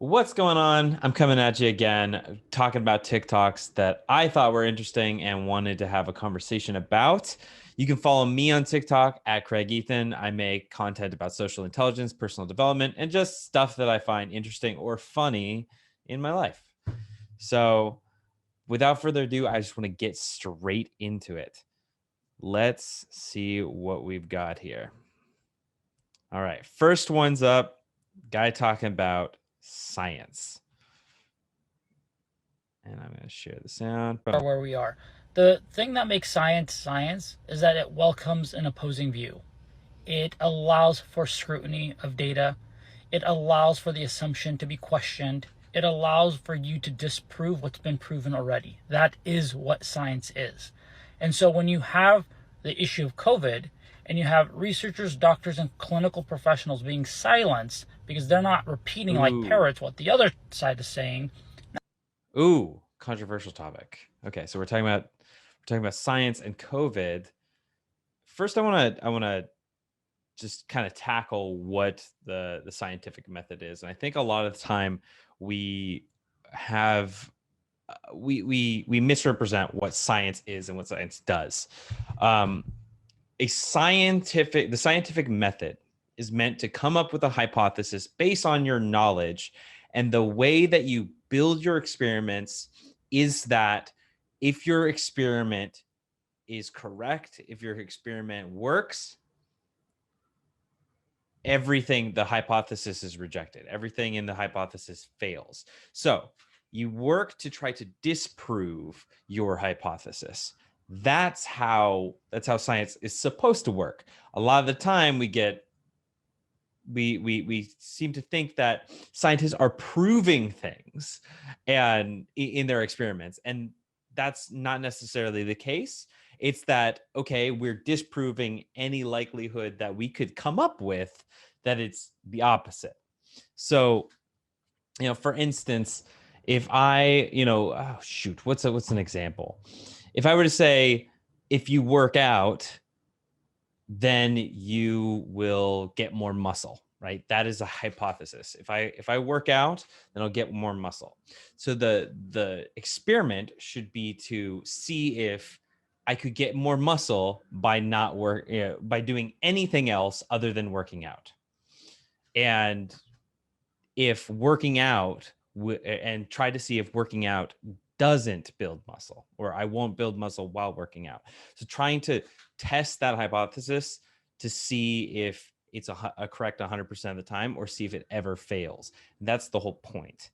What's going on? I'm coming at you again, talking about TikToks that I thought were interesting and wanted to have a conversation about. You can follow me on TikTok at Craig Ethan. I make content about social intelligence, personal development, and just stuff that I find interesting or funny in my life. So, without further ado, I just want to get straight into it. Let's see what we've got here. All right, first one's up. Guy talking about science. And I'm going to share the sound. Boom. Where we are. The thing that makes science science is that it welcomes an opposing view. It allows for scrutiny of data. It allows for the assumption to be questioned. It allows for you to disprove what's been proven already. That is what science is. And so when you have the issue of COVID and you have researchers, doctors, and clinical professionals being silenced because they're not repeating like Ooh. parrots what the other side is saying. Ooh, controversial topic. Okay, so we're talking about science and COVID. First, I want to just kind of tackle what the scientific method is, and I think a lot of the time we have we misrepresent what science is and what science does. Um, the scientific method is meant to come up with a hypothesis based on your knowledge, and the way that you build your experiments is that if your experiment is correct, if your experiment works, the hypothesis is rejected. Everything in the hypothesis fails. So you work to try to disprove your hypothesis. That's how science is supposed to work. A lot of the time we seem to think that scientists are proving things and in their experiments, and that's not necessarily the case. It's that, okay, we're disproving any likelihood that we could come up with that it's the opposite. So, for instance, if I, oh shoot, what's an example? If I were to say, if you work out, then you will get more muscle, right? That is a hypothesis. If I work out, then I'll get more muscle. So the experiment should be to see if I could get more muscle by not by doing anything else other than working out. And if working out and try to see if working out doesn't build muscle, or I won't build muscle while working out. So trying to test that hypothesis to see if it's a correct 100% of the time, or see if it ever fails. And that's the whole point.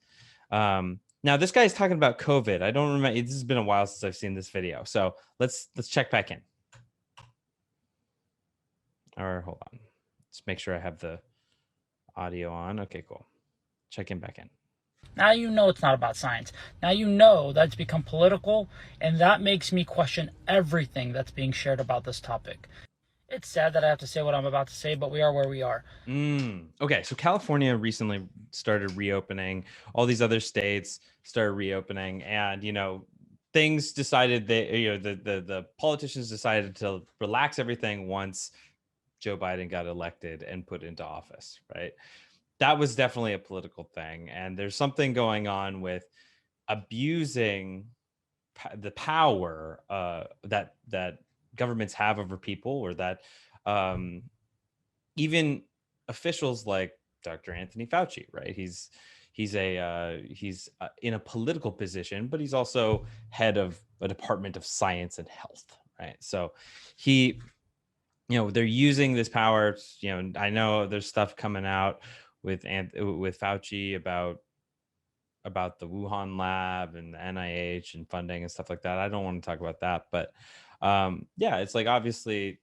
Now this guy's talking about COVID. I don't remember. This has been a while since I've seen this video. So let's check back in. Or hold on. Let's make sure I have the audio on. Okay, cool. Check in back in. Now you know it's not about science. Now you know that's become political, and that makes me question everything that's being shared about this topic. It's sad that I have to say what I'm about to say, but we are where we are. Okay, so California recently started reopening. All these other states started reopening, and things decided that the politicians decided to relax everything once Joe Biden got elected and put into office, right? That was definitely a political thing, and there's something going on with abusing the power that governments have over people, or that even officials like Dr. Anthony Fauci, right? He's in a political position, but he's also head of a department of science and health, right? So he, they're using this power. I know there's stuff coming out with Fauci about the Wuhan lab and the NIH and funding and stuff like that. I don't want to talk about that, but yeah, it's like, obviously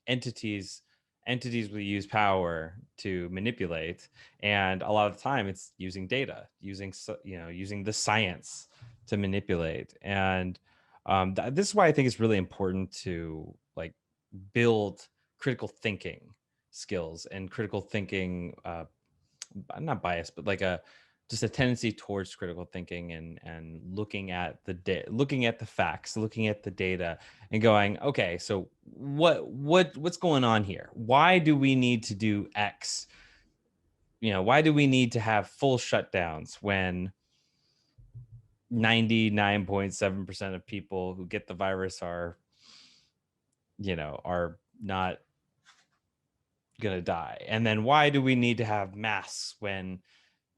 entities will use power to manipulate, and a lot of the time it's using data, using the science to manipulate. And this is why I think it's really important to build critical thinking skills and critical thinking, I'm not biased, but just a tendency towards critical thinking, and looking at looking at the facts, looking at the data, and going, okay, so what's going on here? Why do we need to do X? why do we need to have full shutdowns when 99.7% of people who get the virus are not gonna die? And then why do we need to have masks when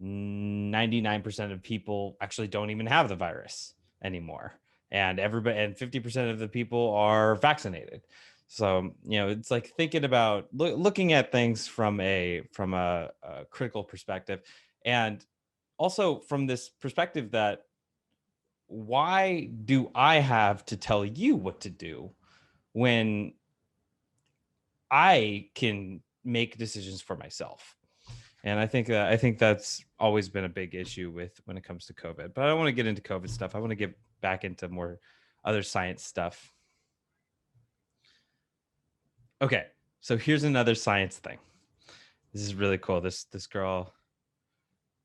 99% of people actually don't even have the virus anymore, and 50% of the people are vaccinated? So it's like thinking about looking at things from a critical perspective, and also from this perspective that, why do I have to tell you what to do when I can make decisions for myself? And I think that's always been a big issue when it comes to COVID. But I don't want to get into COVID stuff. I want to get back into more other science stuff. Okay, so here's another science thing. This is really cool. This girl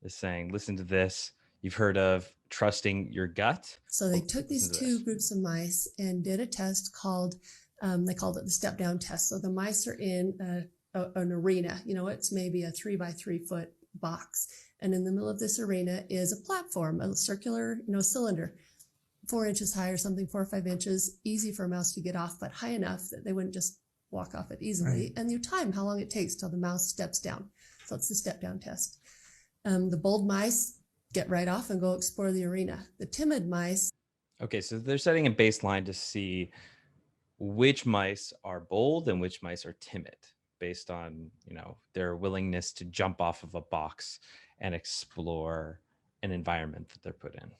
is saying, listen to this. You've heard of trusting your gut? So they took these two groups of mice and did a test called, they called it the step down test. So the mice are in an arena, it's maybe a 3x3 foot box. And in the middle of this arena is a platform, a circular, cylinder, 4 inches high or something, 4 or 5 inches, easy for a mouse to get off, but high enough that they wouldn't just walk off it easily. Right. And you time how long it takes till the mouse steps down. So it's the step down test. The bold mice get right off and go explore the arena. The timid mice. Okay, so they're setting a baseline to see which mice are bold and which mice are timid based on, their willingness to jump off of a box and explore an environment that they're put in.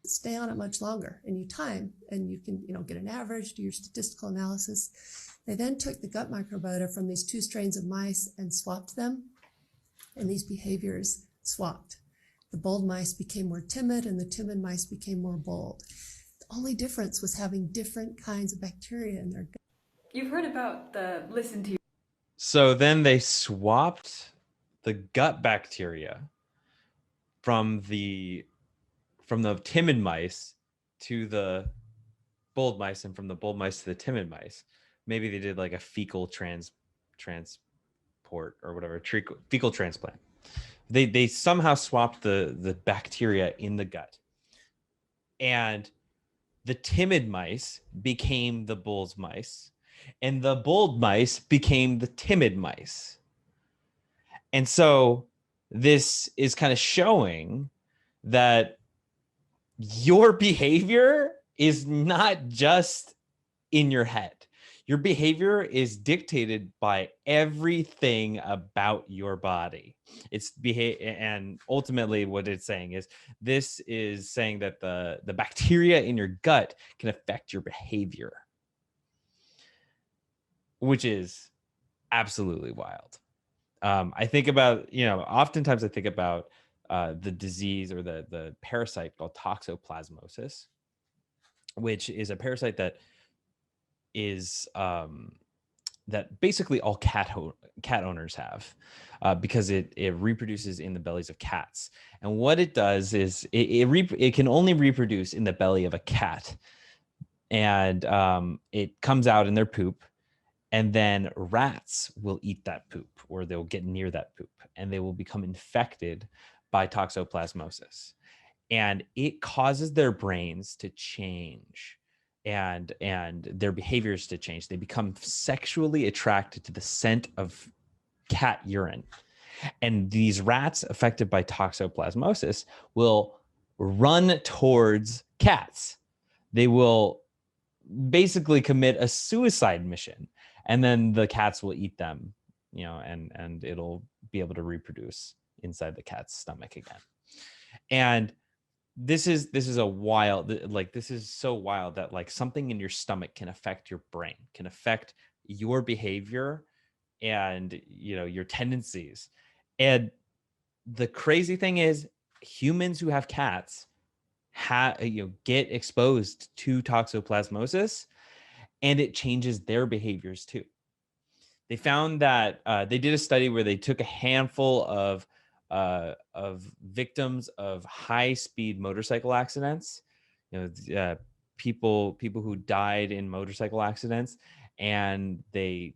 Stay on it much longer, and you time, and you can, get an average, do your statistical analysis. They then took the gut microbiota from these 2 strains of mice and swapped them, and these behaviors swapped. The bold mice became more timid, and the timid mice became more bold. The only difference was having different kinds of bacteria in their gut. You've heard about the listen to. So then they swapped the gut bacteria from the timid mice to the bold mice, and from the bold mice to the timid mice. Maybe they did like a fecal transport or whatever, fecal transplant. They somehow swapped the bacteria in the gut, and the timid mice became the bold mice, and the bold mice became the timid mice. And so this is kind of showing that your behavior is not just in your head. Your behavior is dictated by everything about your body. And ultimately what it's saying is, this is saying that the bacteria in your gut can affect your behavior, which is absolutely wild. I think about, oftentimes I think about the disease or the parasite called toxoplasmosis, which is a parasite that is that basically all cat owners have, because it reproduces in the bellies of cats. And what it does is it can only reproduce in the belly of a cat, and it comes out in their poop, and then rats will eat that poop, or they'll get near that poop, and they will become infected by toxoplasmosis, and it causes their brains to change and their behaviors to change. They become sexually attracted to the scent of cat urine. And these rats affected by toxoplasmosis will run towards cats. They will basically commit a suicide mission, and then the cats will eat them, and it'll be able to reproduce inside the cat's stomach again. And this is a wild, this is so wild that something in your stomach can affect your brain, can affect your behavior and your tendencies. And the crazy thing is, humans who have cats get exposed to toxoplasmosis, and it changes their behaviors too. They found that they did a study where they took a handful of victims of high-speed motorcycle accidents, people who died in motorcycle accidents, and they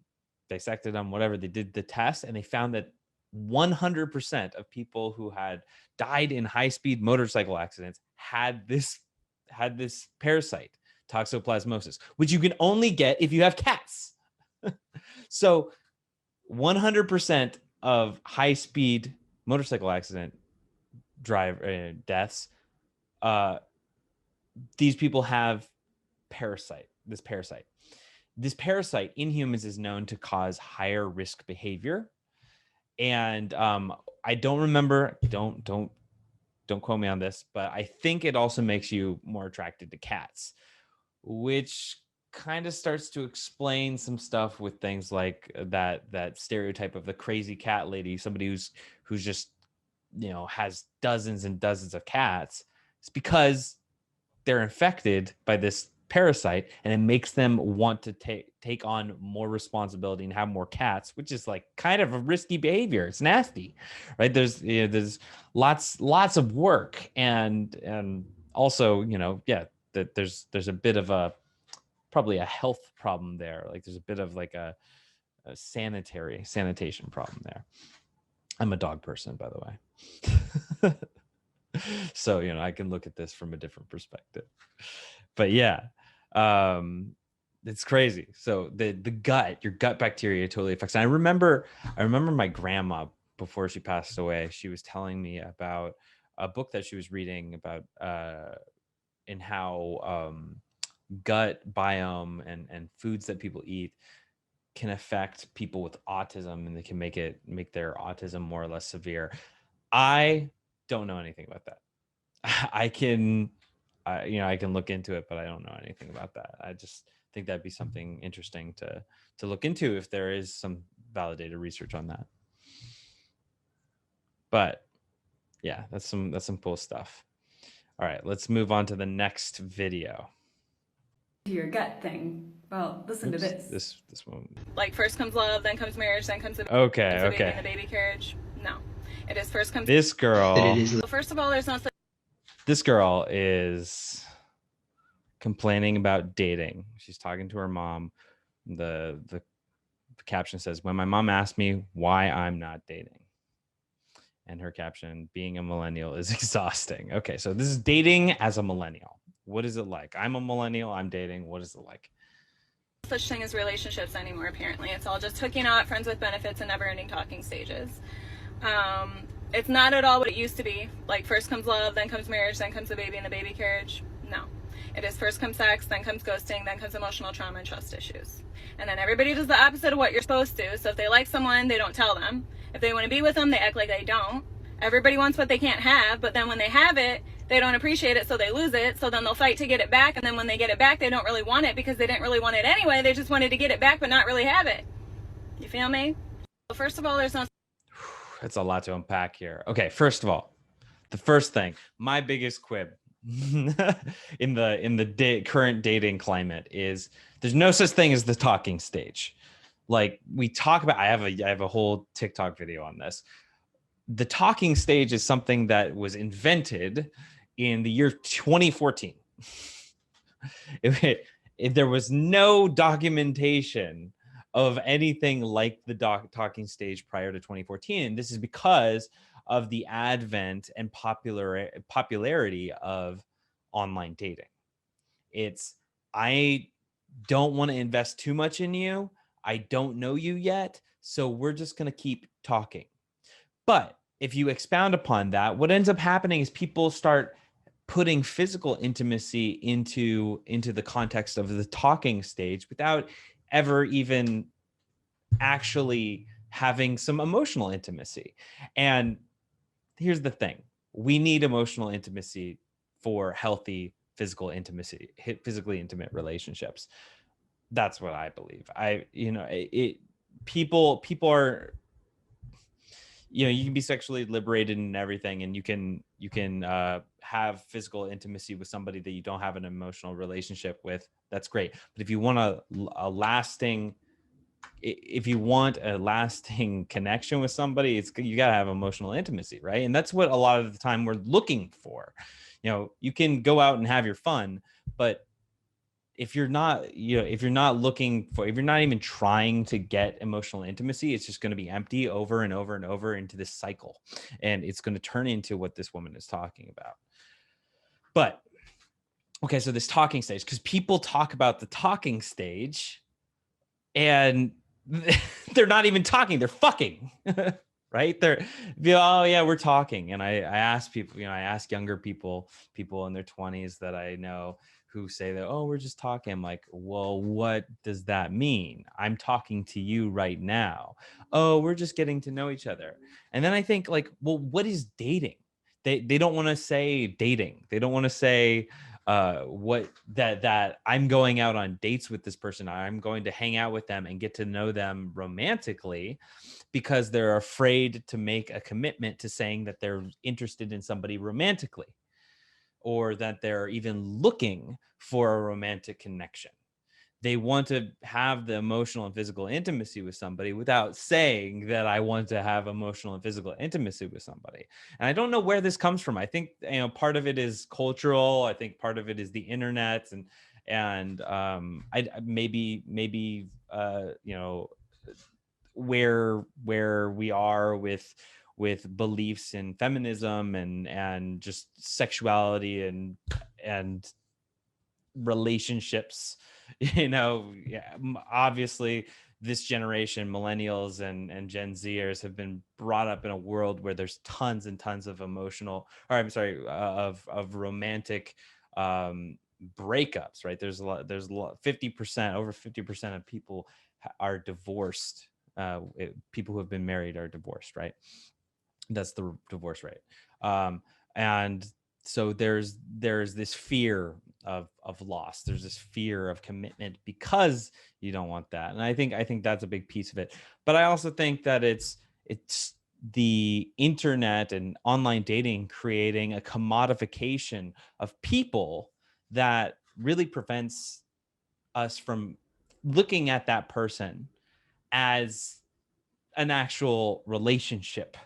dissected them, whatever. They did the test, and they found that 100% of people who had died in high-speed motorcycle accidents had this parasite, toxoplasmosis, which you can only get if you have cats. So 100% of high-speed motorcycle accident deaths, these people have this parasite. This parasite in humans is known to cause higher risk behavior. And I don't remember, don't quote me on this, but I think it also makes you more attracted to cats, which kind of starts to explain some stuff with things like that stereotype of the crazy cat lady, somebody who's just, you know, has dozens and dozens of cats. It's because they're infected by this parasite, and it makes them want to take on more responsibility and have more cats, which is like kind of a risky behavior. It's nasty, right? There's lots of work, and also, you know, that there's a bit of probably a health problem there. Like there's a bit of like a sanitation problem there. I'm a dog person, by the way. So, you know, I can look at this from a different perspective. But yeah, it's crazy. So the gut, your gut bacteria totally affects. And I remember my grandma, before she passed away, she was telling me about a book that she was reading about and how gut biome and foods that people eat can affect people with autism, and they can make their autism more or less severe. I don't know anything about that. I can look into it, but I don't know anything about that. I just think that'd be something interesting to look into if there is some validated research on that. But yeah, that's some cool stuff. All right, let's move on to the next video. Your gut thing. Well, listen to this. This one. Like first comes love, then comes marriage, then comes the baby and the baby carriage. No, it is first comes. This girl. Well, first of all, there's no. This girl is complaining about dating. She's talking to her mom. The caption says, "When my mom asked me why I'm not dating," and her caption, "Being a millennial is exhausting." Okay, so this is dating as a millennial. What is it like? I'm a millennial. I'm dating. What is it like? Such thing as relationships anymore. Apparently, it's all just hooking up, friends with benefits, and never-ending talking stages. It's not at all what it used to be. Like first comes love, then comes marriage, then comes the baby and the baby carriage. No, it is first comes sex, then comes ghosting, then comes emotional trauma and trust issues. And then everybody does the opposite of what you're supposed to. So if they like someone, they don't tell them. If they want to be with them, they act like they don't. Everybody wants what they can't have, but then when they have it, they don't appreciate it, so they lose it. So then they'll fight to get it back, and then when they get it back, they don't really want it because they didn't really want it anyway. They just wanted to get it back but not really have it. You feel me? Well, first of all, there's no... That's a lot to unpack here. Okay, first of all, the first thing, my biggest quib in the current dating climate is there's no such thing as the talking stage. Like we talk about, I have a whole TikTok video on this. The talking stage is something that was invented in the year 2014. There was no documentation of anything like the talking stage prior to 2014. This is because of the advent and popularity of online dating. It's, I don't want to invest too much in you. I don't know you yet, so we're just going to keep talking. But if you expound upon that, what ends up happening is people start putting physical intimacy into the context of the talking stage without ever even actually having some emotional intimacy. And here's the thing. We need emotional intimacy for healthy physically intimate relationships. That's what I believe. People are, you can be sexually liberated and everything, and you can have physical intimacy with somebody that you don't have an emotional relationship with. That's great. But if you want a lasting connection with somebody, you gotta have emotional intimacy, right? And that's what a lot of the time we're looking for. You can go out and have your fun, but if you're not, if you're not looking for, if you're not even trying to get emotional intimacy, it's just going to be empty over and over and over into this cycle. And it's going to turn into what this woman is talking about. But okay, so this talking stage, because people talk about the talking stage and they're not even talking, they're fucking. Right? Oh yeah, we're talking. And I ask people, I ask younger people in their 20s that I know who say that, oh, we're just talking. I'm like, well, what does that mean? I'm talking to you right now. Oh, we're just getting to know each other. And then I think like, well, what is dating? They don't want to say dating. They don't want to say what that I'm going out on dates with this person. I'm going to hang out with them and get to know them romantically, because they're afraid to make a commitment to saying that they're interested in somebody romantically, or that they're even looking for a romantic connection. They want to have the emotional and physical intimacy with somebody without saying that I want to have emotional and physical intimacy with somebody. And I don't know where this comes from. I think, part of it is cultural. I think part of it is the internet, and I maybe where we are with beliefs in feminism and just sexuality and relationships. Obviously this generation, millennials and Gen Zers, have been brought up in a world where there's tons and tons of of romantic breakups, right? There's a lot, 50%, over 50% of people are divorced. People who have been married are divorced, right? That's the divorce rate. And so there's this fear of loss. There's this fear of commitment because you don't want that. And I think that's a big piece of it. But I also think that it's the internet and online dating creating a commodification of people that really prevents us from looking at that person as an actual relationship,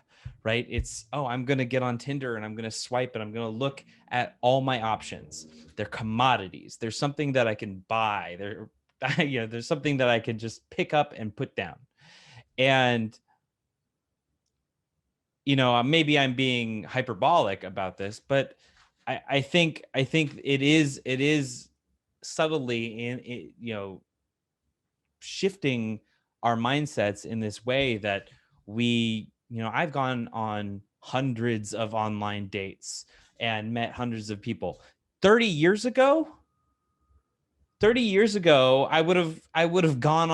right? It's, oh, I'm going to get on Tinder and I'm going to swipe and I'm going to look at all my options. They're commodities. There's something that I can buy. There's something that I can just pick up and put down. And, maybe I'm being hyperbolic about this, but I think it is subtly in, shifting our mindsets in this way that I've gone on hundreds of online dates and met hundreds of people. 30 years ago, I would have gone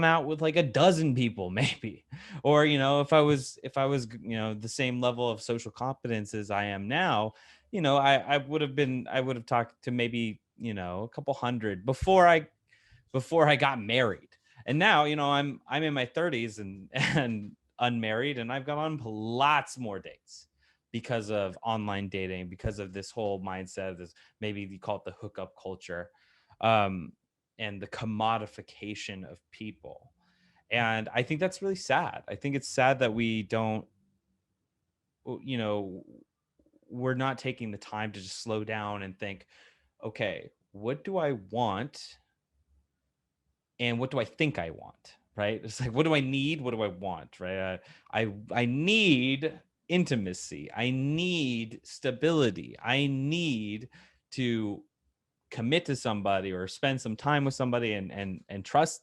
out with like a dozen people maybe. Or, if I was, the same level of social competence as I am now, I would have talked to maybe, a couple hundred before I got married. And now, I'm in my 30s and unmarried, and I've gone on lots more dates because of online dating, because of this whole mindset, this, maybe you call it the hookup culture, and the commodification of people. And I think that's really sad. I think it's sad that we don't, we're not taking the time to just slow down and think, okay, what do I want? And what do I think I want, right? It's like, what do I need? What do I want, right? I need intimacy. I need stability. I need to commit to somebody or spend some time with somebody and trust,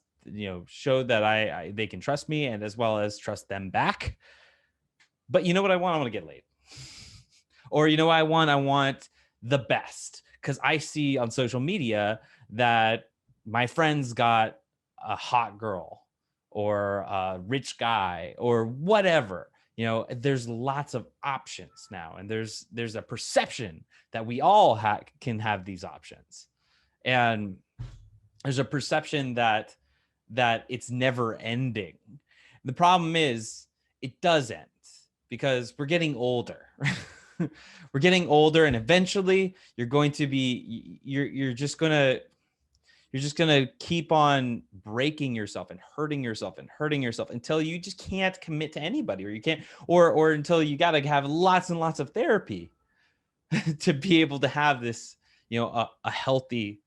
show that they can trust me, and as well as trust them back. But you know what I want? I want to get laid. Or what I want the best, because I see on social media that my friends got a hot girl or a rich guy or whatever. There's lots of options now, and there's a perception that we all can have these options, and there's a perception that it's never ending. The problem is it does end, because we're getting older. We're getting older, and eventually you're going to be, you're just going to keep on breaking yourself and hurting yourself until you just can't commit to anybody, or you can't, or until you got to have lots and lots of therapy to be able to have this, a healthy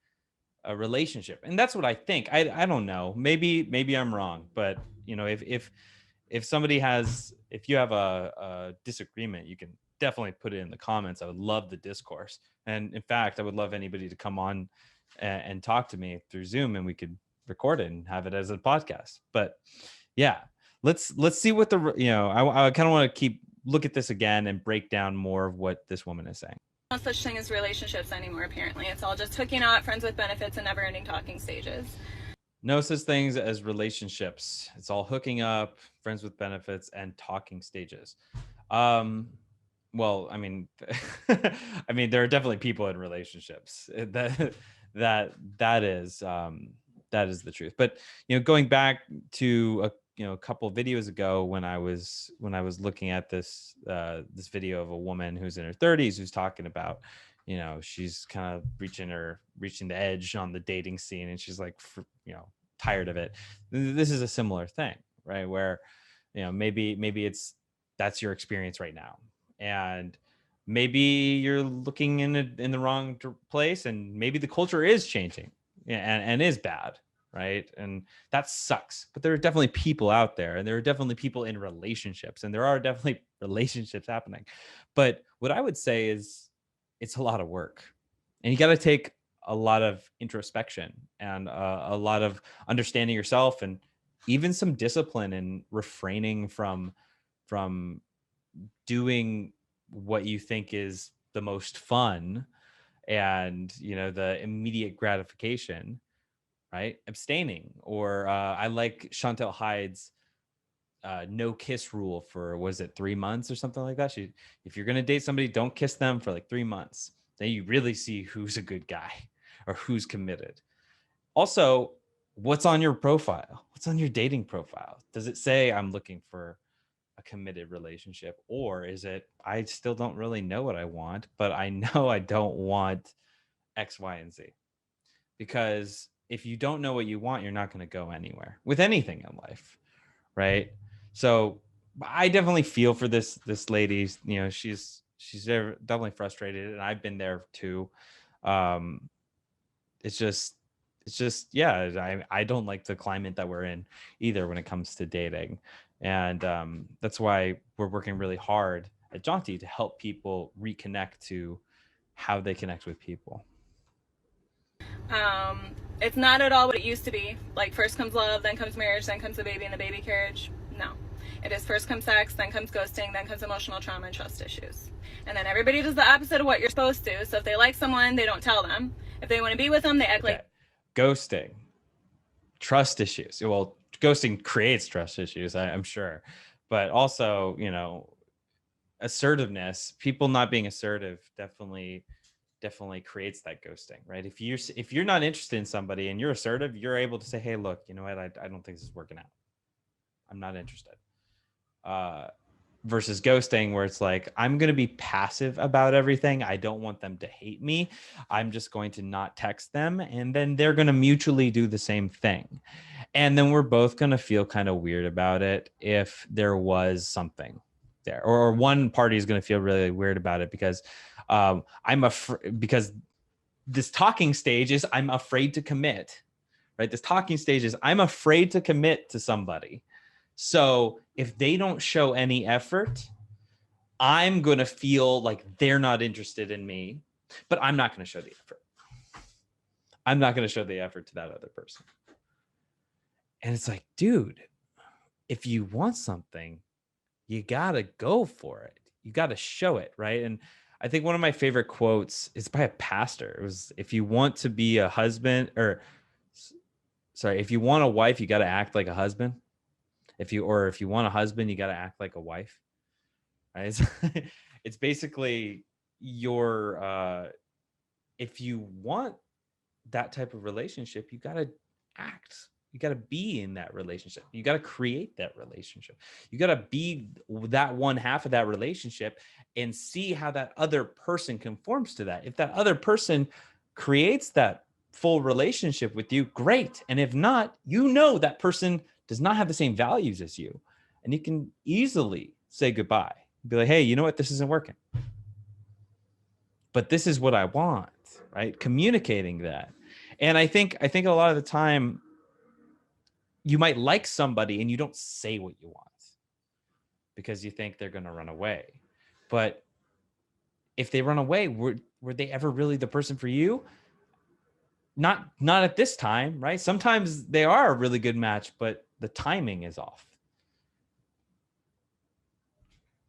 a relationship. And that's what I think. I don't know. Maybe I'm wrong, but you know, if somebody has, if you have a disagreement, you can definitely put it in the comments. I would love the discourse. And in fact, I would love anybody to come on and talk to me through Zoom, and we could record it and have it as a podcast. But yeah, let's see what the, you know, I kind of want to look at this again and break down more of what this woman is saying. No such thing as relationships anymore, apparently. It's all just hooking up, friends with benefits, and never ending talking stages. No such things as relationships. It's all hooking up, friends with benefits, and talking stages. Well, I mean, I mean, there are definitely people in relationships. That is the truth. But you know, going back to a couple of videos ago, when I was looking at this this video of a woman who's in her 30s who's talking about, you know, she's kind of reaching the edge on the dating scene, and she's like, you know, tired of it. This is a similar thing, right? Where, you know, maybe that's your experience right now, and maybe you're looking in the wrong place, and maybe the culture is changing and is bad, right? And that sucks. But there are definitely people out there, and there are definitely people in relationships, and there are definitely relationships happening. But what I would say is, it's a lot of work, and you got to take a lot of introspection and a lot of understanding yourself, and even some discipline and refraining from doing what you think is the most fun and, you know, the immediate gratification, right? Abstaining. Or I like Chantel Hyde's no kiss rule for, was it 3 months or something like that? If you're going to date somebody, don't kiss them for like 3 months. Then you really see who's a good guy or who's committed. Also, what's on your profile? What's on your dating profile? Does it say I'm looking for a committed relationship, or is it, I still don't really know what I want, but I know I don't want X, Y, and Z? Because if you don't know what you want, you're not going to go anywhere with anything in life, right? So I definitely feel for this lady. You know, she's definitely frustrated, and I've been there too. It's just yeah, I don't like the climate that we're in either when it comes to dating. And that's why we're working really hard at Jaunty to help people reconnect to how they connect with people. It's not at all what it used to be. Like, first comes love, then comes marriage, then comes the baby and the baby carriage. No. It is first comes sex, then comes ghosting, then comes emotional trauma and trust issues. And then everybody does the opposite of what you're supposed to. So if they like someone, they don't tell them. If they want to be with them, they act like... Ghosting, trust issues. Well, ghosting creates trust issues, I'm sure. But also, you know, assertiveness, people not being assertive definitely creates that ghosting, right? If you're not interested in somebody and you're assertive, you're able to say, hey, look, you know what, I don't think this is working out, I'm not interested. Versus ghosting, where it's like, I'm going to be passive about everything, I don't want them to hate me, I'm just going to not text them, and then they're going to mutually do the same thing, and then we're both going to feel kind of weird about it if there was something there, or one party is going to feel really weird about it because because this talking stage is, I'm afraid to commit, right? This talking stage is, I'm afraid to commit to somebody. So if they don't show any effort, I'm going to feel like they're not interested in me, but I'm not going to show the effort. I'm not going to show the effort to that other person. And it's like, dude, if you want something, you got to go for it. You got to show it, right? And I think one of my favorite quotes is by a pastor. It was, if you want to be a husband, or sorry, if you want a wife, you got to act like a husband. If you want a husband, you got to act like a wife, right? It's basically your, if you want that type of relationship, you got to act, you got to be in that relationship. You got to create that relationship. You got to be that one half of that relationship and see how that other person conforms to that. If that other person creates that full relationship with you, great. And if not, you know, that person does not have the same values as you, and you can easily say goodbye. Be like, hey, you know what? This isn't working, but this is what I want, right? Communicating that. And I think a lot of the time you might like somebody and you don't say what you want because you think they're going to run away. But if they run away, were they ever really the person for you? Not at this time, right? Sometimes they are a really good match, but the timing is off.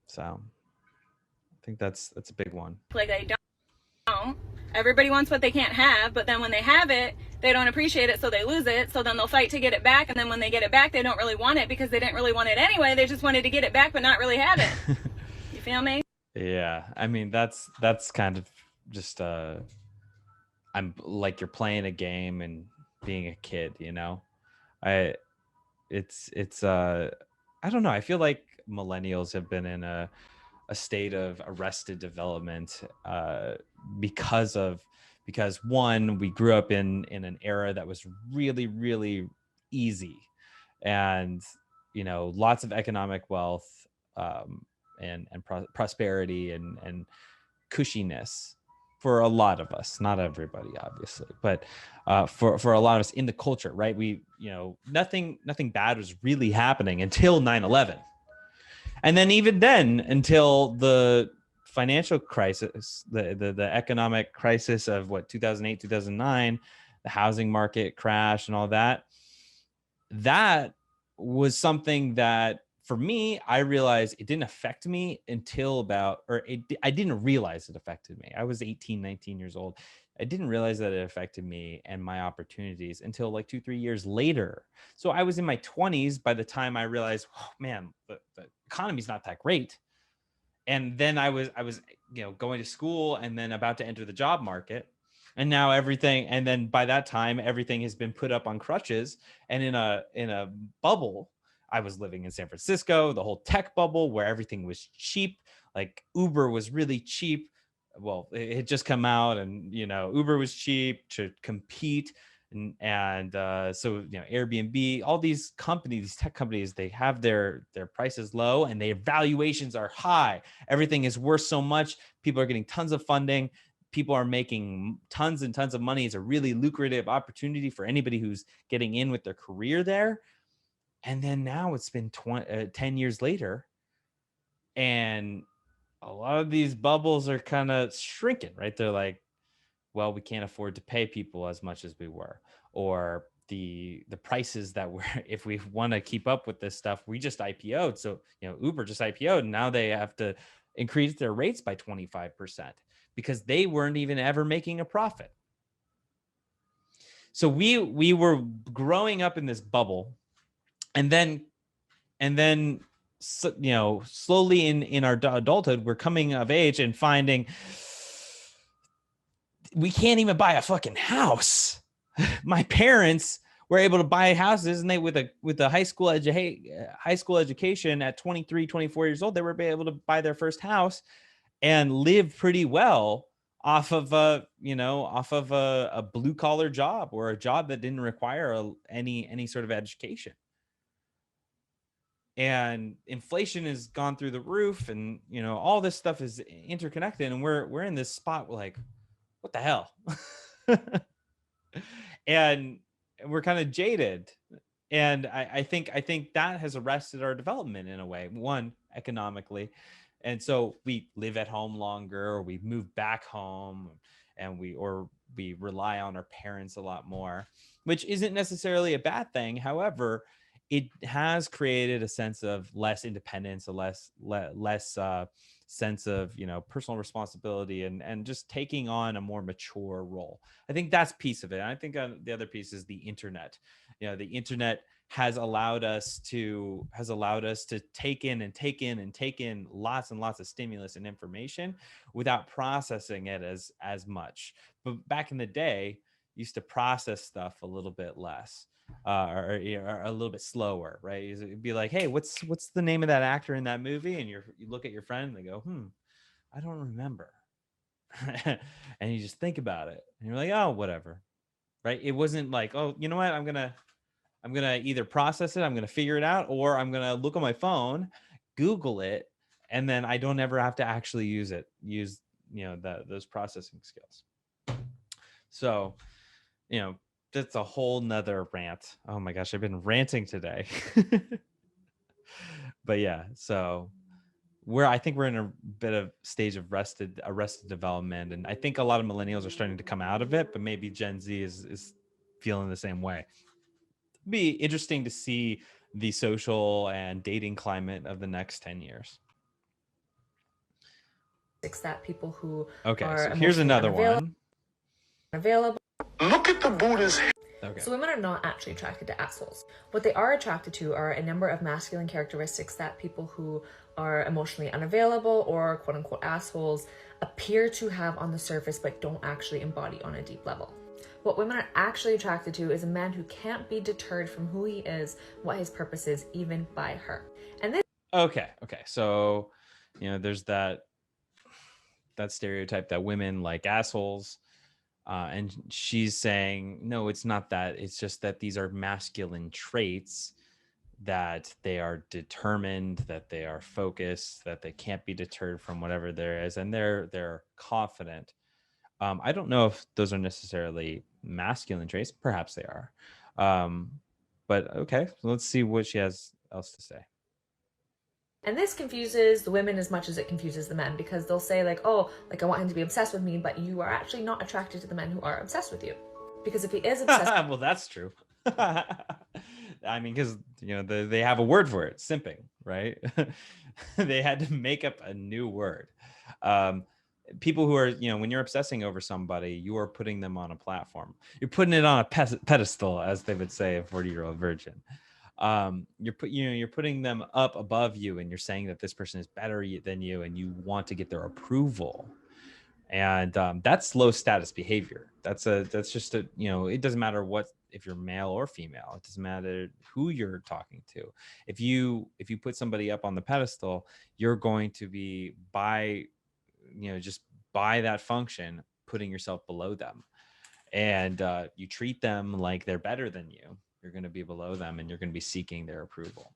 So I think that's a big one. Like they don't. Everybody wants what they can't have, but then when they have it, they don't appreciate it, so they lose it. So then they'll fight to get it back, and then when they get it back, they don't really want it because they didn't really want it anyway. They just wanted to get it back, but not really have it. You feel me? Yeah, I mean that's kind of just I'm like, you're playing a game and being a kid, you know. It's I don't know. I feel like millennials have been in a state of arrested development because one, we grew up in an era that was really, really easy, and you know, lots of economic wealth, and prosperity and cushiness for a lot of us, not everybody obviously, but for a lot of us in the culture, right? We, you know, nothing bad was really happening until 9/11. And then even then, until the financial crisis, the economic crisis of 2008, 2009, the housing market crash and all that, that was something that for me, I realized it didn't affect me until I didn't realize it affected me. I was 18, 19 years old. I didn't realize that it affected me and my opportunities until like 2-3 years later. So I was in my 20s by the time I realized, oh man, the economy's not that great. And then I was, you know, going to school and then about to enter the job market. And now everything, and then by that time, everything has been put up on crutches and in a bubble. I was living in San Francisco, the whole tech bubble where everything was cheap. Like Uber was really cheap. Well, it had just come out, and you know, Uber was cheap to compete, and so you know, Airbnb, all these companies, these tech companies, they have their prices low and their valuations are high. Everything is worth so much. People are getting tons of funding. People are making tons and tons of money. It's a really lucrative opportunity for anybody who's getting in with their career there. And then now it's been 10 years later, and a lot of these bubbles are kind of shrinking, right? They're like, well, we can't afford to pay people as much as we were, or the prices that we're, if we want to keep up with this stuff, we just IPO'd. So, you know, Uber just IPO'd, and now they have to increase their rates by 25% because they weren't even ever making a profit. So we were growing up in this bubble, and then so, you know, slowly in our adulthood, we're coming of age and finding we can't even buy a fucking house. My parents were able to buy houses, and they with a high school education at 23, 24 years old, they were able to buy their first house and live pretty well off of a blue collar job, or a job that didn't require any sort of education. And inflation has gone through the roof, and you know, all this stuff is interconnected, and we're in this spot like, what the hell? And we're kind of jaded. And I think that has arrested our development in a way, one, economically. And so we live at home longer, or we move back home, and we rely on our parents a lot more, which isn't necessarily a bad thing. However, it has created a sense of less independence, a less sense of, you know, personal responsibility, and just taking on a more mature role. I think that's piece of it. And I think the other piece is the internet. You know, the internet has allowed us to take in lots and lots of stimulus and information without processing it as much. But back in the day, used to process stuff a little bit less. Or a little bit slower, right? It'd be like, hey, what's the name of that actor in that movie? And you look at your friend and they go, I don't remember. And you just think about it, and you're like, oh, whatever, right? It wasn't like, oh, you know what? I'm gonna either process it, I'm gonna figure it out, or I'm gonna look on my phone, Google it, and then I don't ever have to actually use you know, those processing skills. So that's a whole nother rant. Oh my gosh, I've been ranting today. But yeah, so I think we're in a bit of stage of arrested development, and I think a lot of millennials are starting to come out of it, but maybe Gen Z is feeling the same way. It'd be interesting to see the social and dating climate of the next 10 years. That people who Okay, are so here's emotionally another one. unavailable. Look at the Buddha's. Okay. So women are not actually attracted to assholes. What they are attracted to are a number of masculine characteristics that people who are emotionally unavailable or quote unquote assholes appear to have on the surface but don't actually embody on a deep level. What women are actually attracted to is a man who can't be deterred from who he is, what his purpose is, even by her. And this Okay. So, there's that stereotype that women like assholes. And she's saying, no, it's not that. It's just that these are masculine traits, that they are determined, that they are focused, that they can't be deterred from whatever there is, and they're confident. I don't know if those are necessarily masculine traits. Perhaps they are. But okay, so let's see what she has else to say. And this confuses the women as much as it confuses the men, because they'll say like, oh, like I want him to be obsessed with me, but you are actually not attracted to the men who are obsessed with you. Because if he is obsessed well, that's true. I mean, because they have a word for it, simping, right? They had to make up a new word. People who are, when you're obsessing over somebody, you are putting them on a platform. You're putting it on a pedestal, as they would say, a 40-year-old virgin. You're putting them up above you, and you're saying that this person is better than you, and you want to get their approval. And that's low status behavior. That's just it doesn't matter if you're male or female. It doesn't matter who you're talking to. If you put somebody up on the pedestal, you're going to be just by that function, putting yourself below them. And you treat them like they're better than you. You're going to be below them, and you're going to be seeking their approval.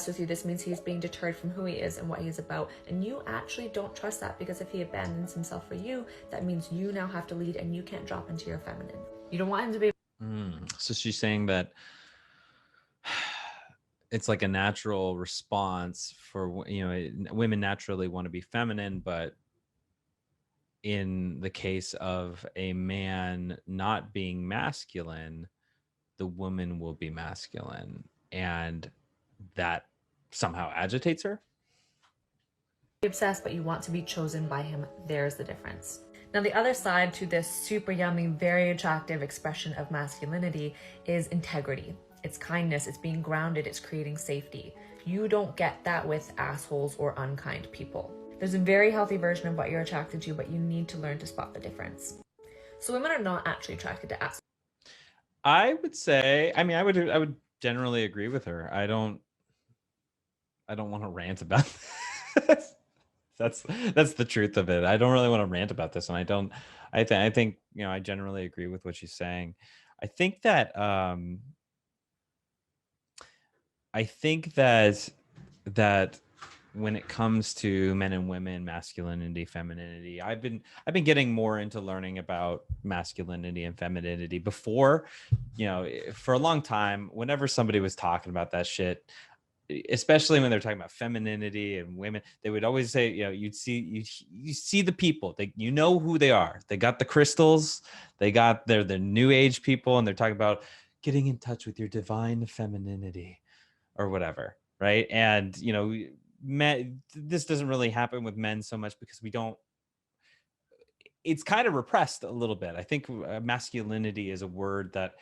with you, this means he's being deterred from who he is and what he is about. And you actually don't trust that, because if he abandons himself for you, that means you now have to lead, and you can't drop into your feminine. You don't want him to be. So she's saying that it's like a natural response for, women naturally want to be feminine, but in the case of a man not being masculine, the woman will be masculine, and that somehow agitates her. Obsessed, but you want to be chosen by him. There's the difference. Now, the other side to this super yummy, very attractive expression of masculinity is integrity. It's kindness, it's being grounded, it's creating safety. You don't get that with assholes or unkind people. There's a very healthy version of what you're attracted to, but you need to learn to spot the difference. So women are not actually attracted to assholes. I would say, I would generally agree with her. I don't want to rant about this. That's the truth of it. I don't really want to rant about this, and I think I generally agree with what she's saying. I think that when it comes to men and women, masculinity, femininity, I've been getting more into learning about masculinity and femininity. Before, for a long time, whenever somebody was talking about that shit, especially when they're talking about femininity and women, they would always say, you see the people, who they are. They got the crystals, they're the new age people, and they're talking about getting in touch with your divine femininity or whatever, right? And men, this doesn't really happen with men so much, because it's kind of repressed a little bit. I think masculinity is a word that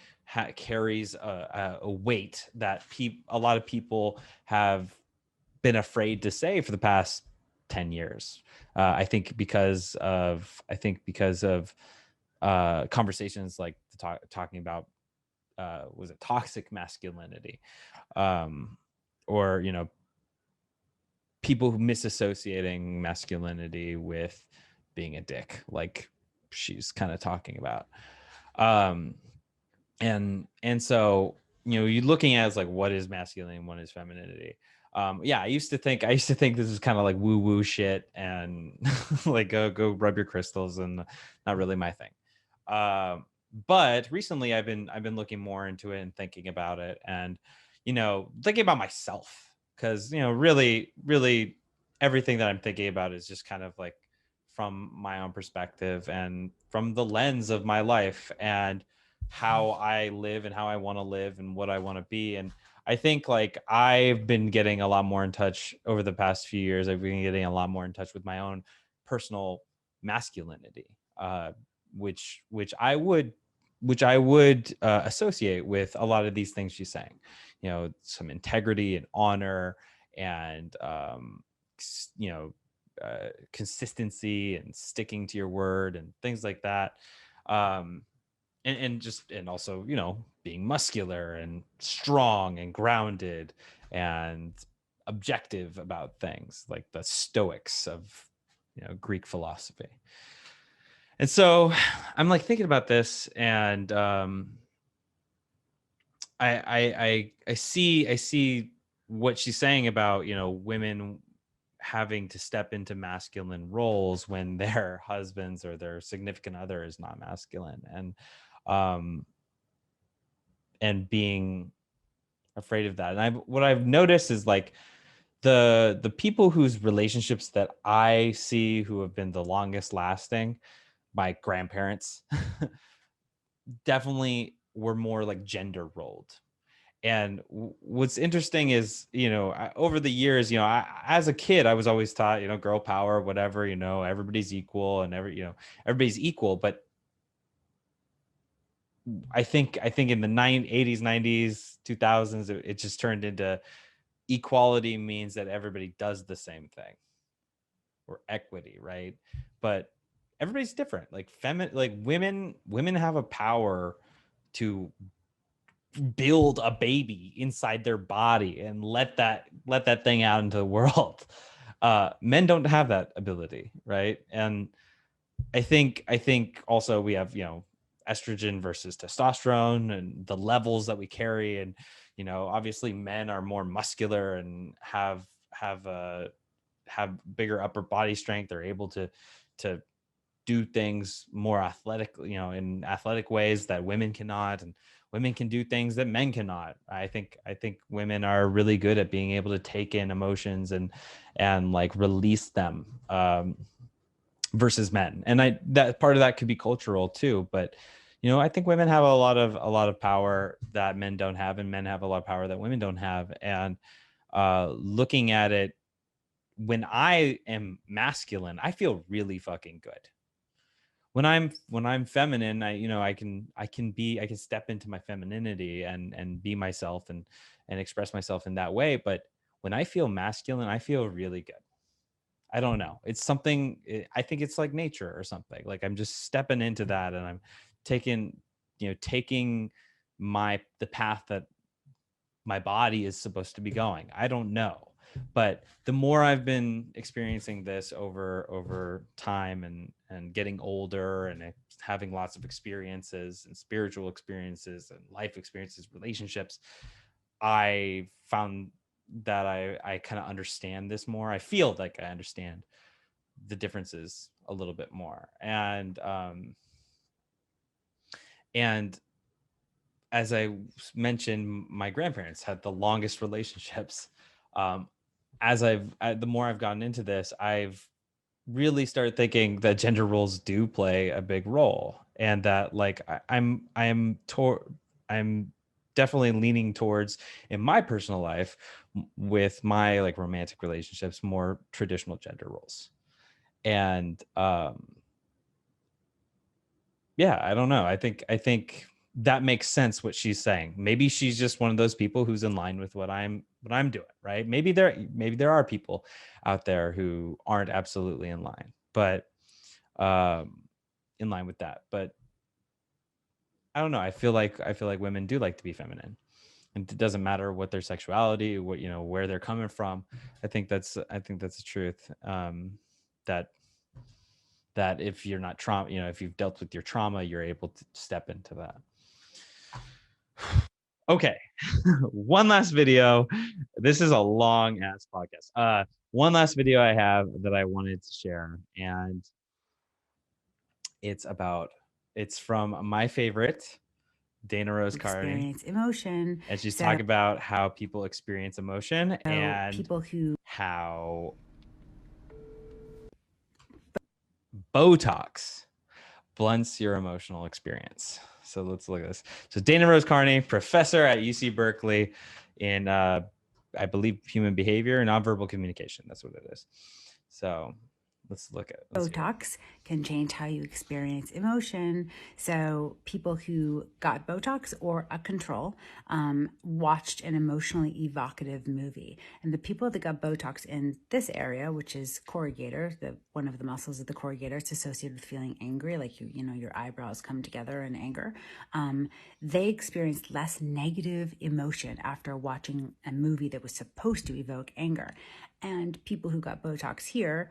carries a weight that a lot of people have been afraid to say for the past 10 years. I think because of conversations like talking about was it toxic masculinity, or people misassociating masculinity with being a dick, like she's kind of talking about. And so you're looking at it as like, what is masculine and what is femininity? I used to think this is kind of like woo woo shit, and like go rub your crystals, and not really my thing. But recently I've been looking more into it and thinking about it, and thinking about myself, because really everything that I'm thinking about is just kind of like from my own perspective and from the lens of my life and how I live and how I want to live and what I want to be. And I think like I've been getting a lot more in touch over the past few years. I've been getting a lot more in touch with my own personal masculinity, which I would associate with a lot of these things she's saying. Some integrity and honor and consistency and sticking to your word and things like that. And also being muscular and strong and grounded and objective about things, like the Stoics of Greek philosophy. And so I'm like thinking about this, and I see what she's saying about women having to step into masculine roles when their husbands or their significant other is not masculine, and being afraid of that. And what I've noticed is like the people whose relationships that I see who have been the longest lasting, my grandparents, definitely were more like gender rolled. And what's interesting is, over the years, as a kid, I was always taught, girl power, whatever, everybody's equal and everybody's equal. But I think in the 80s, 90s, 2000s, it just turned into equality means that everybody does the same thing, or equity, right? But everybody's different. Like women have a power to build a baby inside their body and let that thing out into the world. Men don't have that ability, right? And I think also we have estrogen versus testosterone and the levels that we carry, and obviously men are more muscular and have bigger upper body strength. They're able to do things more athletically, in athletic ways that women cannot, and women can do things that men cannot. I think women are really good at being able to take in emotions and like release them, versus men. And that part of that could be cultural too, but I think women have a lot of power that men don't have, and men have a lot of power that women don't have. And looking at it, when I am masculine, I feel really fucking good. When I'm feminine, I can step into my femininity and be myself and express myself in that way. But when I feel masculine, I feel really good. I don't know. It's something, I think it's like nature or something. Like I'm just stepping into that, and I'm taking the path that my body is supposed to be going. I don't know. But the more I've been experiencing this over time and getting older and having lots of experiences and spiritual experiences and life experiences, relationships, I found that I kind of understand this more. I feel like I understand the differences a little bit more. And as I mentioned, my grandparents had the longest relationships. The more I've gotten into this, I've really started thinking that gender roles do play a big role, and that like I'm definitely leaning towards, in my personal life, with my like romantic relationships, more traditional gender roles. And yeah, I don't know. I think that makes sense what she's saying. Maybe she's just one of those people who's in line with what I'm doing, right? Maybe there are people out there who aren't absolutely in line, but in line with that. But I don't know. I feel like women do like to be feminine, and it doesn't matter what their sexuality, what where they're coming from. I think that's the truth. That if you're not trauma, if you've dealt with your trauma, you're able to step into that. Okay. One last video. This is a long ass podcast. One last video I have that I wanted to share, and it's about It's from my favorite, Dana Rose Carney. Experience emotion. And she's So- talking about how people experience emotion and people who how Botox blunts your emotional experience. So let's look at this. So Dana Rose Carney, professor at UC Berkeley in, I believe, human behavior and nonverbal communication. That's what it is. So let's look at it. Botox can change how you experience emotion. So people who got Botox or a control watched an emotionally evocative movie. And the people that got Botox in this area, which is corrugator, one of the muscles of the corrugator, it's associated with feeling angry, like your eyebrows come together in anger. They experienced less negative emotion after watching a movie that was supposed to evoke anger. And people who got Botox here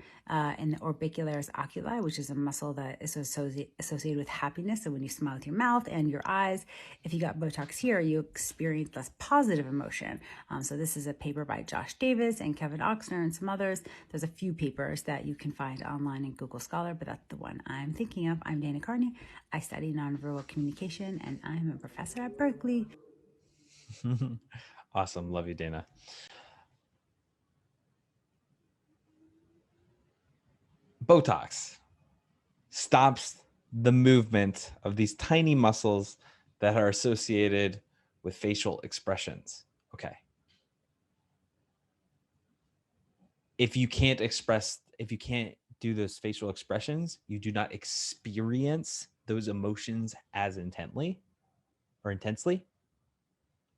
in the orbicularis oculi, which is a muscle that is associated with happiness. So when you smile with your mouth and your eyes, if you got Botox here, you experience less positive emotion. So this is a paper by Josh Davis and Kevin Oxner and some others. There's a few papers that you can find online in Google Scholar, but that's the one I'm thinking of. I'm Dana Carney. I study nonverbal communication, and I'm a professor at Berkeley. Awesome. Love you, Dana. Botox stops the movement of these tiny muscles that are associated with facial expressions. Okay. If you can't do those facial expressions, you do not experience those emotions as intensely,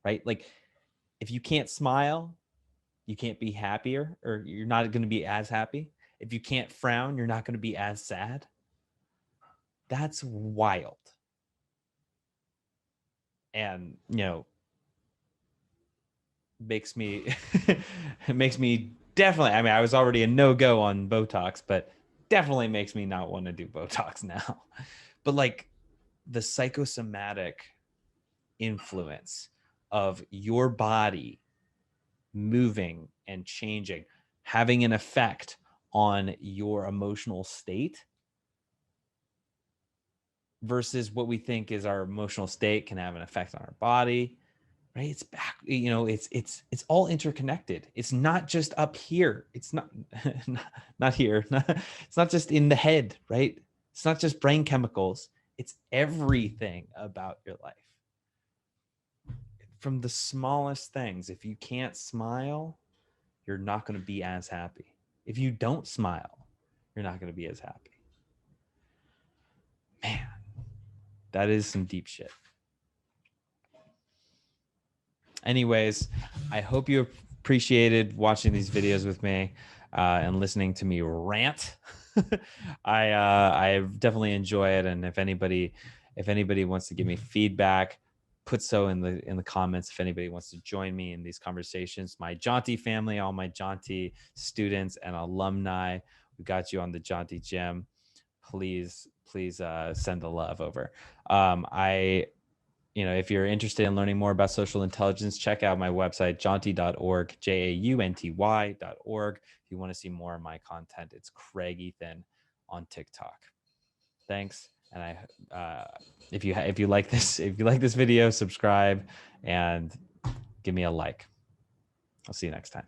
right? Like if you can't smile, you can't be happier, or you're not going to be as happy. If you can't frown, you're not going to be as sad. That's wild. And, makes me definitely, I was already a no-go on Botox, but definitely makes me not want to do Botox now. But like the psychosomatic influence of your body moving and changing, having an effect on your emotional state versus what we think is our emotional state can have an effect on our body, right? It's back, it's all interconnected. It's not just up here. It's not here. It's not just in the head, right? It's not just brain chemicals. It's everything about your life. From the smallest things. If you can't smile, you're not going to be as happy. If you don't smile, you're not going to be as happy. Man, that is some deep shit. Anyways, I hope you appreciated watching these videos with me and listening to me rant. I definitely enjoy it. And if anybody wants to give me feedback, put so in the comments. If anybody wants to join me in these conversations, my Jaunty family, all my Jaunty students and alumni, we got you on the Jaunty Gym. Please send the love over. If you're interested in learning more about social intelligence, check out my website, jaunty.org, jaunty.org. If you want to see more of my content, it's Craig Ethan on TikTok. Thanks. And if you like this video, subscribe and give me a like. I'll see you next time.